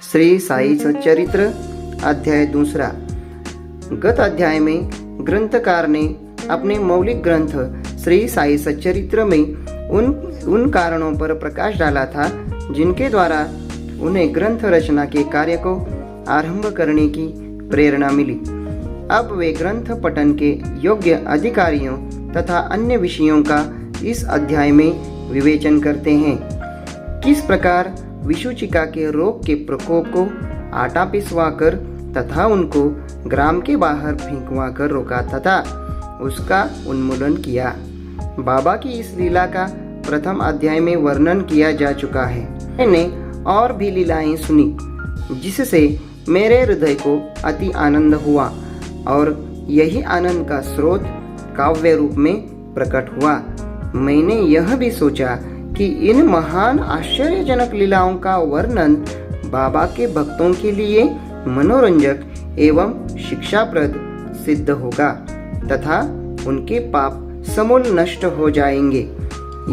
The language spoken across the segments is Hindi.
श्री साई सच्चरित्र अध्याय 2। गत अध्याय में ग्रंथकार ने अपने मौलिक ग्रंथ श्री साई सच्चरित्र में उन कारणों पर प्रकाश डाला था जिनके द्वारा उन्हें ग्रंथ रचना के कार्य को आरंभ करने की प्रेरणा मिली। अब वे ग्रंथ पठन के योग्य अधिकारियों तथा अन्य विषयों का इस अध्याय में विवेचन करते हैं। किस प्रकार विषुचिका के रोग के प्रकोप को आटा पिसवाकर तथा उनको ग्राम के बाहर फेंकवाकर रोका तथा उसका उन्मूलन किया। बाबा की इस लीला का प्रथम अध्याय में वर्णन किया जा चुका है। मैंने और भी लीलाएं सुनी जिससे मेरे हृदय को अति आनंद हुआ और यही आनंद का स्रोत काव्य रूप में प्रकट हुआ। मैंने यह भी सोचा कि इन महान आश्चर्यजनक लीलाओं का वर्णन बाबा के भक्तों के लिए मनोरंजक एवं शिक्षाप्रद सिद्ध होगा तथा उनके पाप समूल नष्ट हो जाएंगे।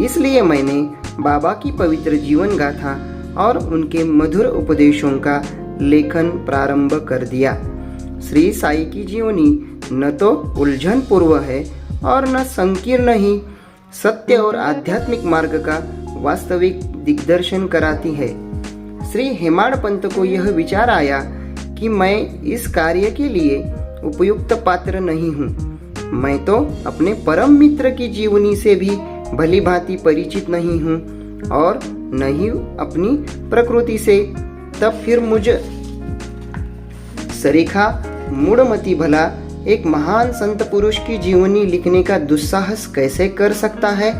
इसलिए मैंने बाबा की पवित्र जीवन गाथा और उनके मधुर उपदेशों का लेखन प्रारंभ कर दिया। श्री साई की जीवनी न तो उलझन पूर्व है और न संकीर्ण ही सत्य और आध्यात्मिक मार्ग का वास्तविक दिग्दर्शन कराती है। श्री हेमाड़ पंत को यह विचार आया कि मैं इस कार्य के लिए उपयुक्त पात्र नहीं हूँ। मैं तो अपने परम मित्र की जीवनी से भी भली भांति परिचित नहीं हूँ और न ही अपनी प्रकृति से। तब फिर मुझ सरीखा मूढ़मती भला एक महान संत पुरुष की जीवनी लिखने का दुस्साहस कैसे कर सकता है।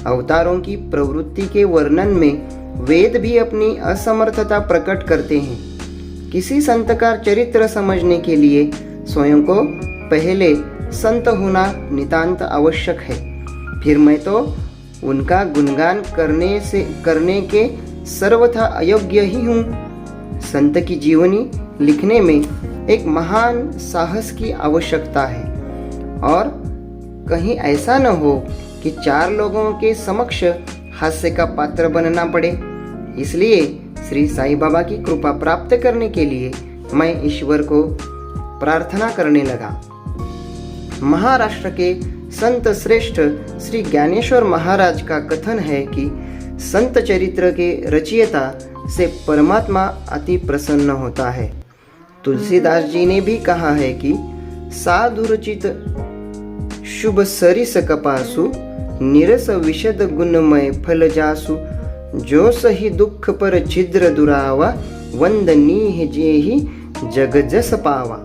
अवतारों की प्रवृत्ति के वर्णन में वेद भी अपनी असमर्थता प्रकट करते हैं। किसी संत का चरित्र समझने के लिए स्वयं को पहले संत होना नितांत आवश्यक है। फिर मैं तो उनका गुणगान करने के सर्वथा अयोग्य ही हूँ। संत की जीवनी लिखने में एक महान साहस की आवश्यकता है और कहीं ऐसा न हो कि 4 लोगों के समक्ष हास्य का पात्र बनना पड़े। इसलिए श्री साईं बाबा की कृपा प्राप्त करने के लिए मैं ईश्वर को प्रार्थना करने लगा। महाराष्ट्र के संत श्रेष्ठ श्री ज्ञानेश्वर महाराज का कथन है कि संत चरित्र के रचयिता से परमात्मा अति प्रसन्न होता है। तुलसीदास जी ने भी कहा है कि साधुरचित शुभ सरिस कपासु निरस विशद गुणमय फल जासु जो सही दुख पर छिद्र दुरावा वंदनीय जेहि जग जस पावा।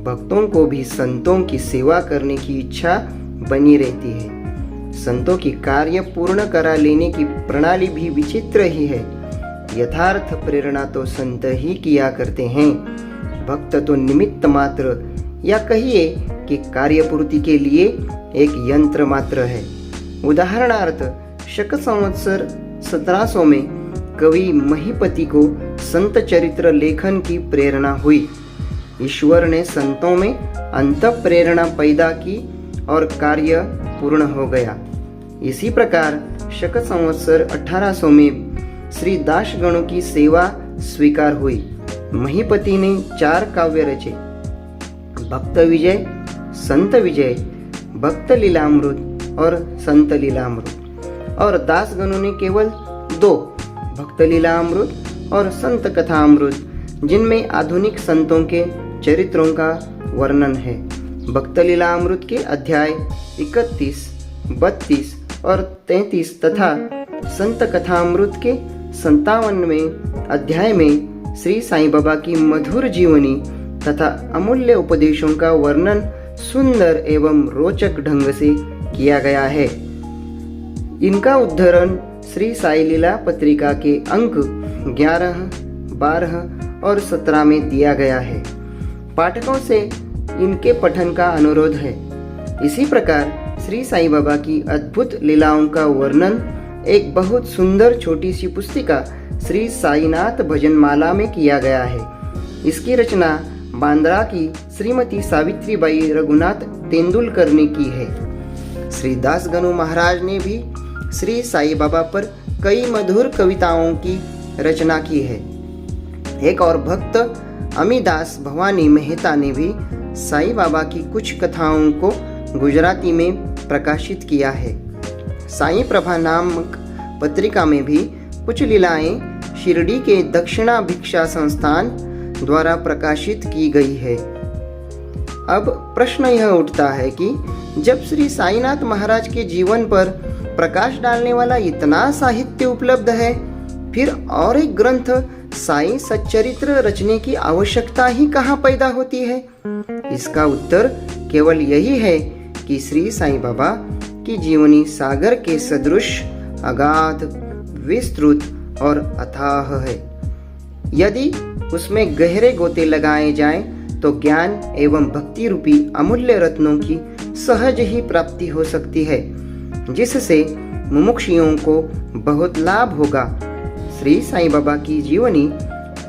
भक्तों को भी संतों की सेवा करने की इच्छा बनी रहती है। संतों की कार्य पूर्ण करा लेने की प्रणाली भी विचित्र ही है। यथार्थ प्रेरणा तो संत ही किया करते हैं, भक्त तो निमित्त मात्र या कहिए कि कार्यपूर्ति के लिए एक यंत्र मात्र है। उदाहरणार्थ शक संवत्सर 1700 में कवि महीपति को संत चरित्र लेखन की प्रेरणा हुई। ईश्वर ने संतों में अंत प्रेरणा पैदा की और कार्य पूर्ण हो गया। इसी प्रकार शक संवत्सर 1800 में श्री दासगणों की सेवा स्वीकार हुई। महीपति ने 4 काव्य रचे, भक्त विजय, संत विजय, भक्त लीलामृत और संत लीलामृत, और दासगणों ने केवल 2, भक्त लीलामृत और संत कथामृत, जिनमें आधुनिक संतों के चरित्रों का वर्णन है। भक्त लीलामृत के अध्याय 31, 32 और 33 तथा संत कथामृत के 57वें अध्याय में श्री साईं बाबा की मधुर जीवनी तथा अमूल्य उपदेशों का वर्णन सुंदर एवं रोचक ढंग से किया गया है। इनका उद्धरण श्री साई लीला पत्रिका के अंक 11, 12 और 17 में दिया गया है। पाठकों से इनके पठन का अनुरोध है। इसी प्रकार श्री साईं बाबा की अद्भुत लीलाओं का वर्णन एक बहुत सुंदर छोटी सी पुस्तिका श्री साईनाथ भजन माला में किया गया है। इसकी रचना बांद्रा की श्रीमती सावित्रीबाई रघुनाथ तेंदुलकर ने की है। श्री दासगणु महाराज ने भी श्री साईं बाबा पर कई मधुर कविताओं की रचना की है। एक और भक्त अमीदास भवानी मेहता ने भी साईं बाबा की कुछ कथाओं को गुजराती में प्रकाशित किया है। साईं प्रभा नामक पत्रिका में भी कुछ लीलाएं शिरडी के दक्षिणा भिक्षा संस्थान द्वारा प्रकाशित की गई है। अब प्रश्न यह उठता है कि जब श्री साईनाथ महाराज के जीवन पर प्रकाश डालने वाला इतना साहित्य उपलब्ध है, फिर और एक ग्रंथ साईं सच्चरित्र रचने की आवश्यकता ही कहाँ पैदा होती है? इसका उत्तर केवल यही है कि श्री साईं बाबा की जीवनी सागर के सदृश अगाध, विस्तृत और अथाह है। यदि उसमें गहरे गोते लगाए जाएं तो ज्ञान एवं भक्ति रूपी अमूल्य रत्नों की सहज ही प्राप्ति हो सकती है, जिससे मुमुक्षुओं को बहुत लाभ होगा। श्री साईं बाबा की जीवनी,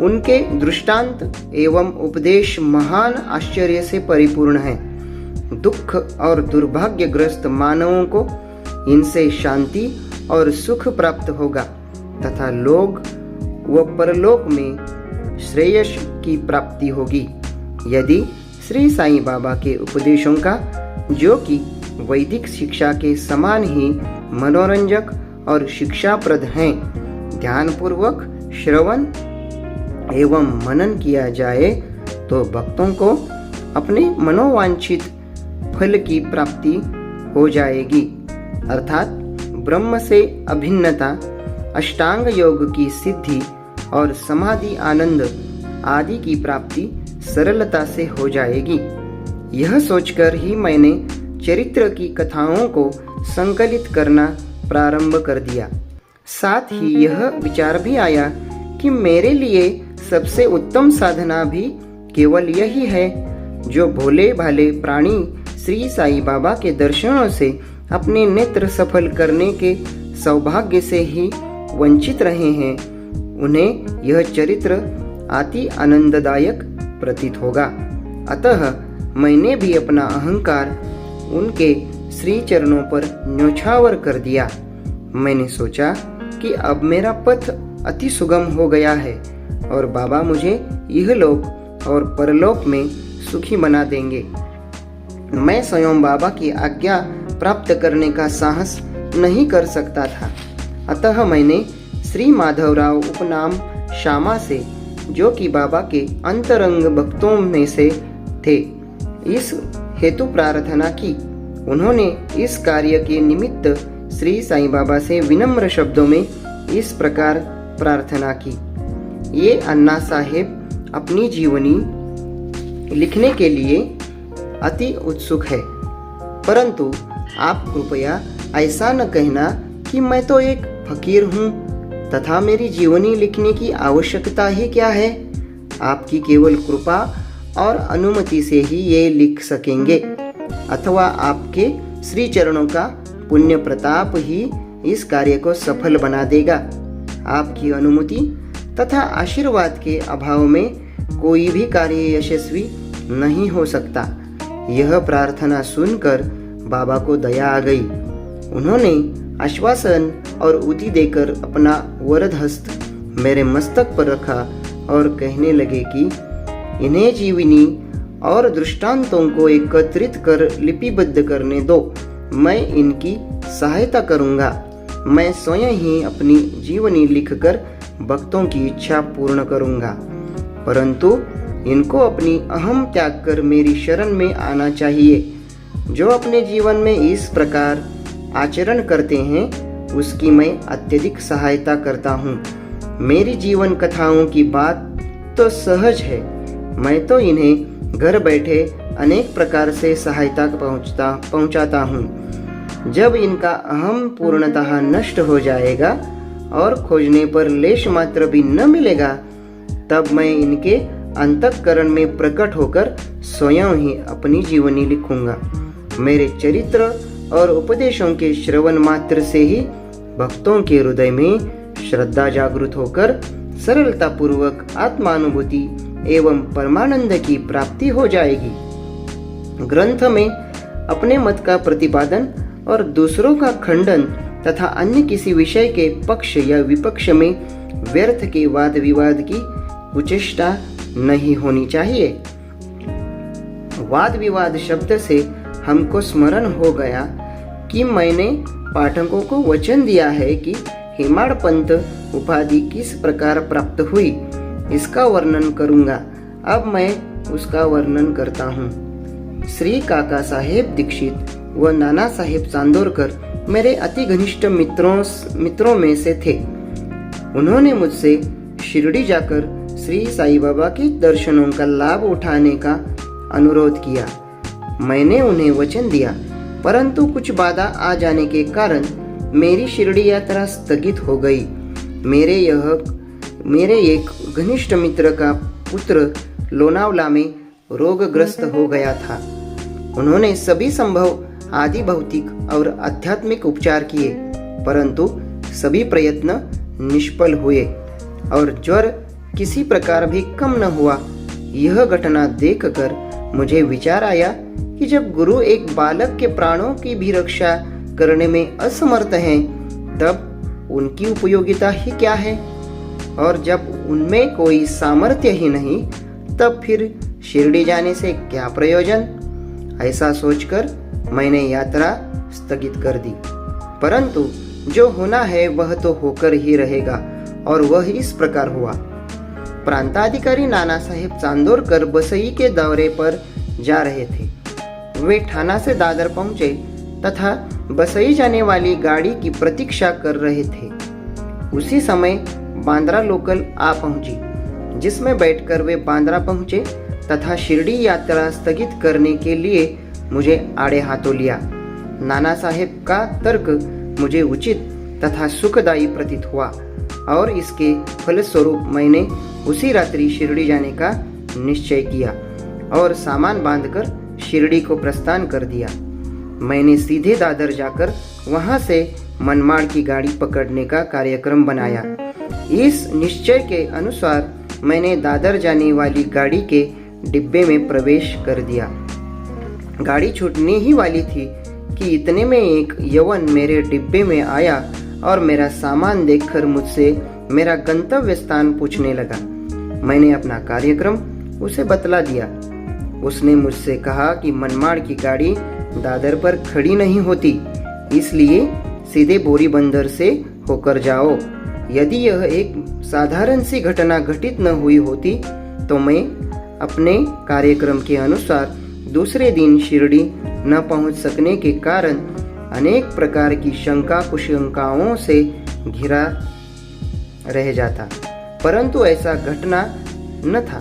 उनके दृष्टांत एवं उपदेश महान आश्चर्य से परिपूर्ण है। दुख और दुर्भाग्यग्रस्त मानवों को इनसे शांति और सुख प्राप्त होगा तथा लोक व परलोक में श्रेयस की प्राप्ति होगी। यदि श्री साईं बाबा के उपदेशों का, जो कि वैदिक शिक्षा के समान ही मनोरंजक और शिक्षाप्रद हैं, ध्यानपूर्वक श्रवण एवं मनन किया जाए तो भक्तों को अपने मनोवांछित फल की प्राप्ति हो जाएगी, अर्थात ब्रह्म से अभिन्नता, अष्टांग योग की सिद्धि और समाधि आनंद आदि की प्राप्ति सरलता से हो जाएगी। यह सोचकर ही मैंने चरित्र की कथाओं को संकलित करना प्रारंभ कर दिया। साथ ही यह विचार भी आया कि मेरे लिए सबसे उत्तम साधना भी केवल यही है, जो भोले भाले प्राणी श्री साईं बाबा के दर्शनों से अपने नेत्र सफल करने के सौभाग्य से ही वंचित रहे हैं, उन्हें यह चरित्र अति आनंददायक प्रतीत होगा। अतः मैंने भी अपना अहंकार उनके श्री चरणों पर न्योछावर कर दिया। मैंने सोचा कि अब मेरा पथ अति सुगम हो गया है और बाबा मुझे यह लोक और परलोक में सुखी बना देंगे। मैं स्वयं बाबा की आज्ञा प्राप्त करने का साहस नहीं कर सकता था। अतः मैंने श्री माधवराव उपनाम श्यामा से, जो कि बाबा के अंतरंग भक्तों में से थे, इस हेतु प्रार्थना की। उन्होंने इस कार्य के निमित्त श्री साईं बाबा से विनम्र शब्दों में इस प्रकार प्रार्थना की। ये अन्ना साहेब अपनी जीवनी लिखने के लिए अति उत्सुक है, परंतु आप कृपया ऐसा न कहना कि मैं तो एक फकीर हूँ तथा मेरी जीवनी लिखने की आवश्यकता ही क्या है। आपकी केवल कृपा और अनुमति से ही ये लिख सकेंगे, अथवा आपके श्री चरणों का पुण्य प्रताप ही इस कार्य को सफल बना देगा। आपकी अनुमति तथा आशीर्वाद के अभाव में कोई भी कार्य यशस्वी नहीं हो सकता। यह प्रार्थना सुनकर बाबा को दया आ गई। उन्होंने आश्वासन और उति देकर अपना वरद हस्त मेरे मस्तक पर रखा और कहने लगे कि इन्हें जीवनी और दृष्टांतों को एकत्रित कर लिपिबद्ध करने दो। मैं इनकी सहायता करूंगा। मैं स्वयं ही अपनी जीवनी लिखकर भक्तों की इच्छा पूर्ण करूंगा, परंतु इनको अपनी अहम त्याग कर मेरी शरण में आना चाहिए। जो अपने जीवन में इस प्रकार आचरण करते हैं, उसकी मैं अत्यधिक सहायता करता हूँ। मेरी जीवन कथाओं की बात तो सहज है। मैं तो इन्हें घर बैठे अनेक प्रकार से सहायता पहुँचाता हूँ। जब इनका अहम पूर्णतः नष्ट हो जाएगा और खोजने पर लेश मात्र भी न मिलेगा, तब मैं इनके अंतःकरण में प्रकट होकर स्वयं ही अपनी जीवनी लिखूंगा। मेरे चरित्र और उपदेशों के श्रवण मात्र से ही भक्तों के हृदय में श्रद्धा जागृत होकर सरलता पूर्वक आत्मानुभूति एवं परमानंद की प्राप्ति हो जाएगी। ग्रंथ में अपने मत का प्रतिपादन और दूसरों का खंडन तथा अन्य किसी विषय के पक्ष या विपक्ष में व्यर्थ के वाद विवाद की कुचेष्टा नहीं होनी चाहिए। वाद विवाद शब्द से हमको स्मरण हो गया कि मैंने पाठकों को वचन दिया है कि हेमाड़ पंत उपाधि किस प्रकार प्राप्त हुई इसका वर्णन करूंगा। अब मैं उसका वर्णन करता हूँ। श्री काका साहेब दीक्षित व नाना साहेब चांदोरकर मेरे अति घनिष्ठ मित्रों में से थे। उन्होंने मुझसे शिरडी जाकर श्री साईं बाबा के दर्शनों का लाभ उठाने का अनुरोध किया। मैंने उन्हें वचन दिया, परंतु कुछ बाधा आ जाने के कारण मेरी शिरडी यात्रा स्थगित हो गई। मेरे एक घनिष्ठ मित्र का पुत्र लोनावला में रोगग्रस्त हो गया था। उन्होंने सभी संभव आदि भौतिक और आध्यात्मिक उपचार किए, परंतु सभी प्रयत्न निष्फल हुए और ज्वर किसी प्रकार भी कम न हुआ। यह घटना देखकर मुझे विचार आया कि जब गुरु एक बालक के प्राणों की भी रक्षा करने में असमर्थ हैं, तब उनकी उपयोगिता ही क्या है? और जब उनमें कोई सामर्थ्य ही नहीं, तब फिर शिरडी जाने से क्या प्रयोजन? ऐसा सोचकर मैंने यात्रा स्थगित कर दी। परंतु जो होना है वह तो होकर ही रहेगा, और वह इस प्रकार हुआ। प्रांताधिकारी नाना साहेब चांदोरकर बसई के दौरे पर जा रहे थे। वे ठाणा से दादर पहुंचे तथा बसई जाने वाली गाड़ी की प्रतीक्षा कर रहे थे। उसी समय बांद्रा लोकल आ पहुंची, जिसमें बैठकर वे बांद्रा पहुंचे तथा शिरडी यात्रा स्थगित करने के लिए मुझे आड़े हाथों लिया। नाना साहेब का तर्क मुझे उचित तथा सुखदायी प्रतीत हुआ और इसके फलस्वरूप मैंने उसी रात्रि शिरडी जाने का निश्चय किया और सामान बांधकर शिरडी को प्रस्थान कर दिया। मैंने सीधे दादर जाकर वहां से मनमाड़ की गाड़ी पकड़ने का कार्यक्रम बनाया। इस निश्चय के अनुसार मैंने दादर जाने वाली गाड़ी के डिब्बे में प्रवेश कर दिया। गाड़ी छूटने ही वाली थी कि इतने में एक यवन मेरे डिब्बे में आया और मेरा सामान देखकर मुझसे मेरा गंतव्य स्थान पूछने लगा। मैंने अपना कार्यक्रम उसे बतला दिया। उसने मुझसे कहा कि मनमाड़ की गाड़ी दादर पर खड़ी नहीं होती, इसलिए सीधे बोरी बंदर से होकर जाओ। यदि यह एक साधारण सी घटना घटित न हुई होती तो मैं अपने कार्यक्रम के अनुसार दूसरे दिन शिरडी न पहुंच सकने के कारण अनेक प्रकार की शंका कुशंकाओं से घिरा रह जाता, परंतु ऐसा घटना न था।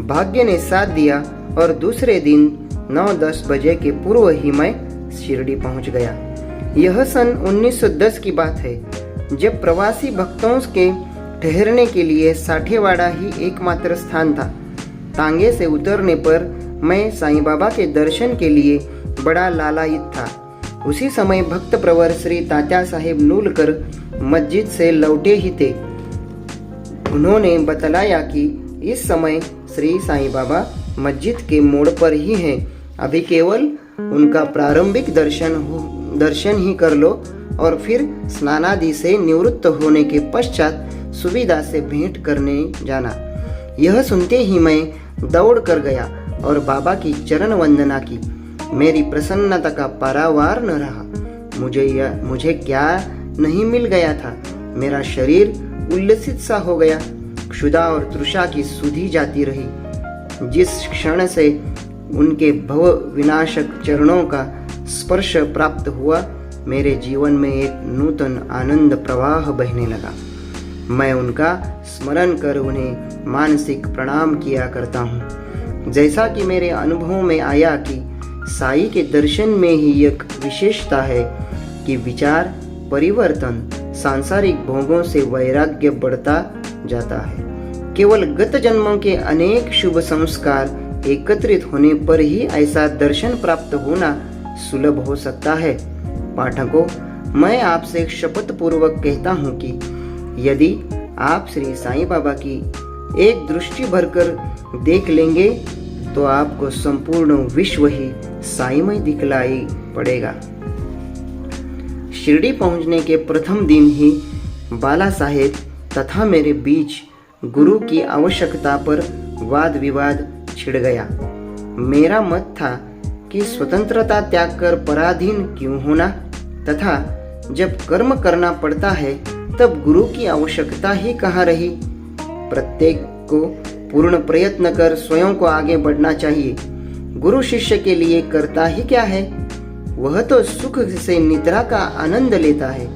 भाग्य ने साथ दिया और दूसरे दिन 9-10 बजे के पूर्व ही मैं शिरडी पहुंच गया। यह सन 1910 की बात है, जब प्रवासी भक्तों के ठहरने के लिए साठेवाड़ा ही एकमात्र स्थान था। तांगे से उतरने पर मैं साईं बाबा के दर्शन के लिए बड़ा लालायित था। उसी समय भक्त प्रवर श्री तात्या साहेब नूलकर मस्जिद से लौटे ही थे। उन्होंने बतलाया कि इस समय श्री साईं बाबा मस्जिद के मोड़ पर ही हैं, अभी केवल उनका प्रारंभिक दर्शन ही कर लो और फिर स्नानादि से निवृत्त होने के पश्चात सुविधा से भेंट करने जाना। यह सुनते ही मैं दौड़ कर गया और बाबा की चरण वंदना की। मेरी प्रसन्नता का पारावार न रहा। मुझे क्या नहीं मिल गया था। मेरा शरीर उल्लसित सा हो गया। क्षुधा और तृषा की सुधि जाती रही। जिस क्षण से उनके भव विनाशक चरणों का स्पर्श प्राप्त हुआ, मेरे जीवन में एक नूतन आनंद प्रवाह बहने लगा। मैं उनका स्मरण कर उन्हें मानसिक प्रणाम किया करता हूँ। जैसा कि मेरे अनुभव में आया कि साईं के दर्शन में ही एक विशेषता है कि विचार परिवर्तन, सांसारिक भोगों से वैराग्य बढ़ता जाता है। केवल गत जन्मों के अनेक शुभ संस्कार एकत्रित होने पर ही ऐसा दर्शन प्राप्त होना सुलभ हो सकता है। पाठकों, मैं आपसे शपथ पूर्वक कहता हूँ कि यदि आप श्री साईं बाबा की एक दृष्टि भरकर देख लेंगे तो आपको संपूर्ण विश्व ही साईमय दिखलाई पड़ेगा। शिरडी पहुंचने के प्रथम दिन ही बाला साहेब तथा मेरे बीच गुरु की आवश्यकता पर वाद विवाद छिड़ गया। मेरा मत था कि स्वतंत्रता त्याग कर पराधीन क्यों होना, तथा जब कर्म करना पड़ता है तब गुरु की आवश्यकता ही कहाँ रही। प्रत्येक को पूर्ण प्रयत्न कर स्वयं को आगे बढ़ना चाहिए। गुरु शिष्य के लिए करता ही क्या है, वह तो सुख से निद्रा का आनंद लेता है।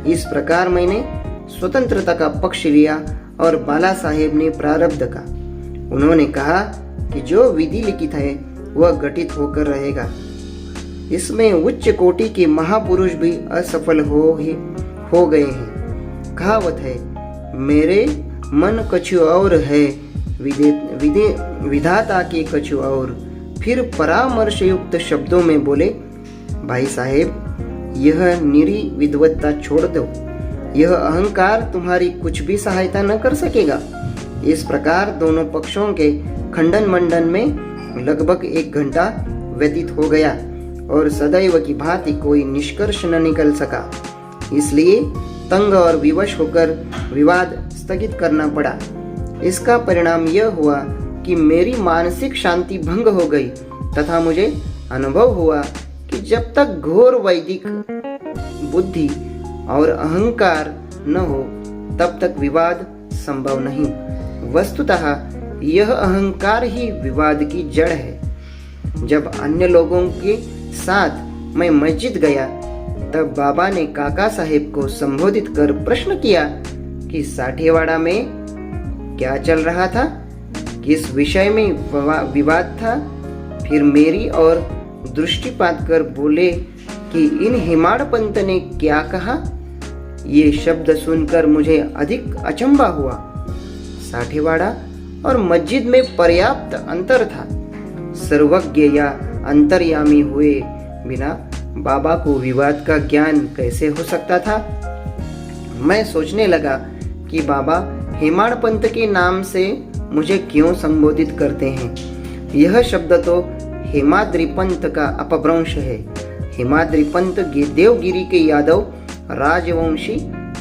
इस प्रकार मैंने स्वतंत्रता का पक्ष लिया और बाला साहेब ने प्रारब्ध का। उन्होंने कहा कि जो विधि लिखित है वह घटित होकर रहेगा। इसमें उच्च कोटि के महापुरुष भी असफल हो गए हैं। कहावत है, मेरे मन कछु और है, विधाता के कछु और। फिर परामर्श युक्त शब्दों में बोले, भाई साहेब, यह निरी विद्वत्ता छोड़ दो। यह अहंकार तुम्हारी कुछ भी सहायता न कर सकेगा। इस प्रकार दोनों पक्षों के खंडन मंडन में लगभग 1 घंटा व्यतीत हो गया और सदैव की भांति कोई निष्कर्ष न निकल सका। इसलिए तंग और विवश होकर विवाद स्थगित करना पड़ा। इसका परिणाम यह हुआ कि मेरी मानसिक शांति भंग हो गई तथा मुझे अनुभव हुआ कि जब तक घोर वैदिक बुद्धि और अहंकार न हो तब तक विवाद संभव नहीं। वस्तुतः यह अहंकार ही विवाद की जड़ है। जब अन्य लोगों के साथ मैं मस्जिद गया तब बाबा ने काका साहेब को संबोधित कर प्रश्न किया कि साठेवाड़ा में क्या चल रहा था, किस विषय में विवाद था। फिर मेरी ओर दृष्टिपात कर बोले कि इन हेमाड़ पंत ने क्या कहा। ये शब्द सुनकर मुझे अधिक अचंभा हुआ। साठेवाड़ा और मस्जिद में पर्याप्त अंतर था। सर्वज्ञ या अंतर्यामी हुए बिना बाबा को विवाद का ज्ञान कैसे हो सकता था। मैं सोचने लगा कि बाबा हेमाड़ पंत के नाम से मुझे क्यों संबोधित करते हैं। यह शब्द तो हेमाद्रि पंत का अपभ्रंश है। हेमाद्रि पंत देवगिरी के यादव राजवंशी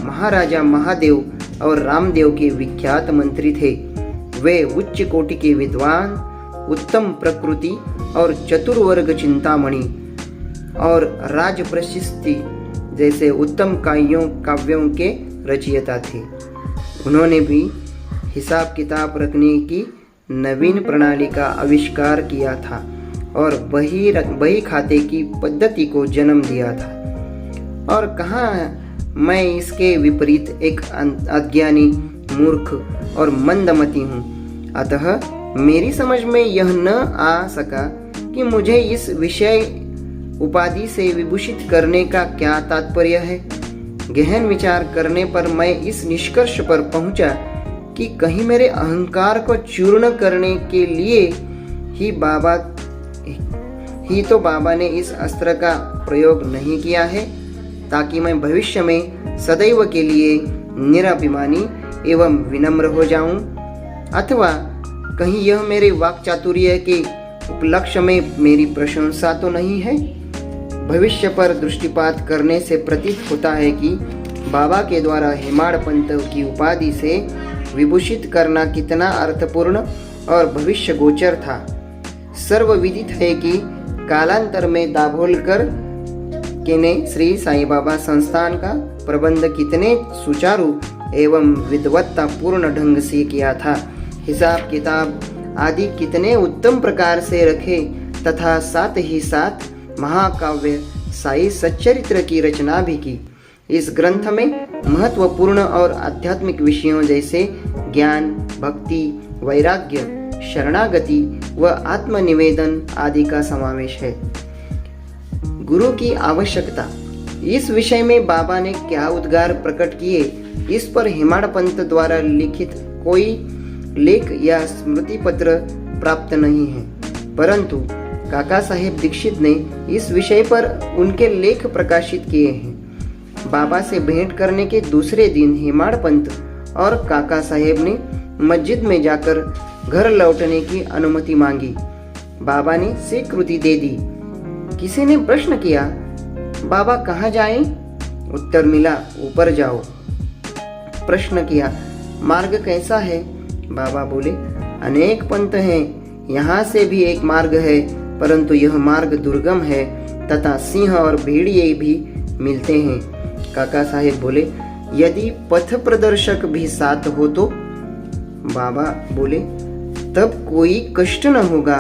महाराजा महादेव और रामदेव के विख्यात मंत्री थे। वे उच्च कोटि के विद्वान, उत्तम प्रकृति और चतुर्वर्ग चिंतामणि और राज प्रशस्ति जैसे उत्तम काव्यों के रचयिता थे। उन्होंने भी हिसाब किताब रखने की नवीन प्रणाली का आविष्कार किया था और बही खाते की पद्धति को जन्म दिया था। और कहाँ मैं इसके विपरीत एक अज्ञानी, मूर्ख और मंदमती हूँ। अतः मेरी समझ में यह न आ सका कि मुझे इस विषय उपाधि से विभूषित करने का क्या तात्पर्य है। गहन विचार करने पर मैं इस निष्कर्ष पर पहुंचा कि कहीं मेरे अहंकार को चूर्ण करने के लिए ही बाबा ने इस अस्त्र का प्रयोग नहीं किया है, ताकि मैं भविष्य में सदैव के लिए निराभिमानी एवं विनम्र हो जाऊं। अथवा कहीं यह मेरे वाक चातुर्य के उपलक्ष्य में मेरी प्रशंसा तो नहीं है। भविष्य पर दृष्टिपात करने से प्रतीत होता है कि बाबा के द्वारा हेमाड़ पंत की उपाधि से विभूषित करना कितना अर्थपूर्ण और भविष्य गोचर था। सर्वविदित है कि कालांतर में दाभोलकर के ने श्री साईं बाबा संस्थान का प्रबंध कितने सुचारू एवं विद्वत्ता पूर्ण ढंग से किया था। हिसाब किताब आदि कितने उत्तम प्रकार से रखे तथा साथ ही साथ महाकाव्य साई सच्चरित्र की रचना भी की। इस ग्रंथ में महत्वपूर्ण और आध्यात्मिक विषयों जैसे ज्ञान, भक्ति, वैराग्य, शरणागति व आत्मनिवेदन आदि का समावेश है। गुरु की आवश्यकता, इस विषय में बाबा ने क्या उद्गार प्रकट किए, इस पर हेमाड़ पंत द्वारा लिखित कोई लेख या स्मृति पत्र प्राप्त नहीं है, परंतु काका साहेब दीक्षित ने इस विषय पर उनके लेख प्रकाशित किए हैं। बाबा से भेंट करने के दूसरे दिन हेमाड़ पंत और काका साहेब ने मस्जिद में जाकर घर लौटने की अनुमति मांगी। बाबा ने स्वीकृति दे दी। किसी ने प्रश्न किया, बाबा कहाँ जाएं? उत्तर मिला, ऊपर जाओ। प्रश्न किया, मार्ग कैसा है? बाबा बोले, अनेक पंथ हैं, यहाँ से भी एक मार्ग है, परंतु यह मार्ग दुर्गम है तथा सिंह और भेड़िए भी मिलते हैं। काका साहेब बोले, यदि पथ प्रदर्शक भी साथ हो तो? बाबा बोले, तब कोई कष्ट न होगा।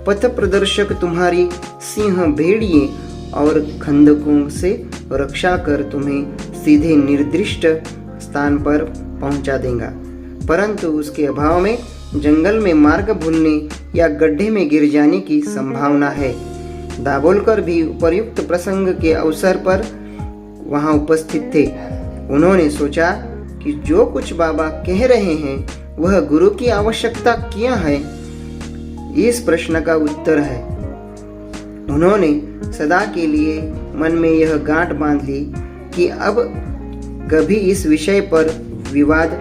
पथ प्रदर्शक तुम्हारी सिंह, भेड़िए और खंदकों से रक्षा कर तुम्हें सीधे निर्दिष्ट स्थान पर पहुंचा देगा, परंतु उसके अभाव में जंगल में मार्ग भूलने या गड्ढे में गिर जाने की संभावना है। दाभोलकर भी उपर्युक्त प्रसंग के अवसर पर वहां उपस्थित थे। उन्होंने सोचा कि जो कुछ बाबा कह रहे हैं वह गुरु की आवश्यकता क्या है? इस प्रश्न का उत्तर है। उन्होंने सदा के लिए मन में यह गांठ बांध ली कि अब कभी इस विषय पर विवाद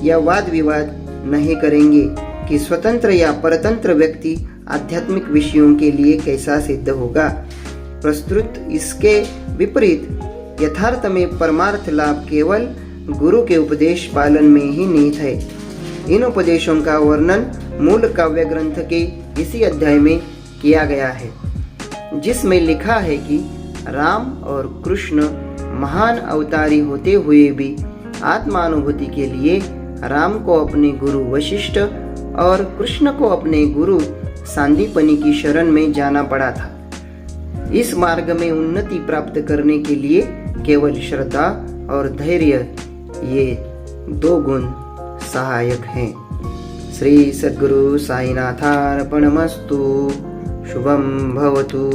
या वाद विवाद नहीं करेंगे कि स्वतंत्र या परतंत्र व्यक्ति आध्यात्मिक विषयों के लिए कैसा सिद्ध होगा। प्रस्तुत इसके विपरीत यथार्थ में परमार्थ लाभ केवल गुरु के उपदेश पालन में ही निहित है। इन उपदेशों का वर्णन मूल काव्य ग्रंथ के इसी अध्याय में किया गया है, जिसमें लिखा है कि राम और कृष्ण महान अवतारी होते हुए भी आत्मानुभूति के लिए राम को अपने गुरु वशिष्ठ और कृष्ण को अपने गुरु सांदीपनि की शरण में जाना पड़ा था। इस मार्ग में उन्नति प्राप्त करने के लिए केवल श्रद्धा और धैर्य, ये 2 गुण सहायक हैं। श्री सद्गुरु साईनाथार्पणमस्तु। शुभम भवतु।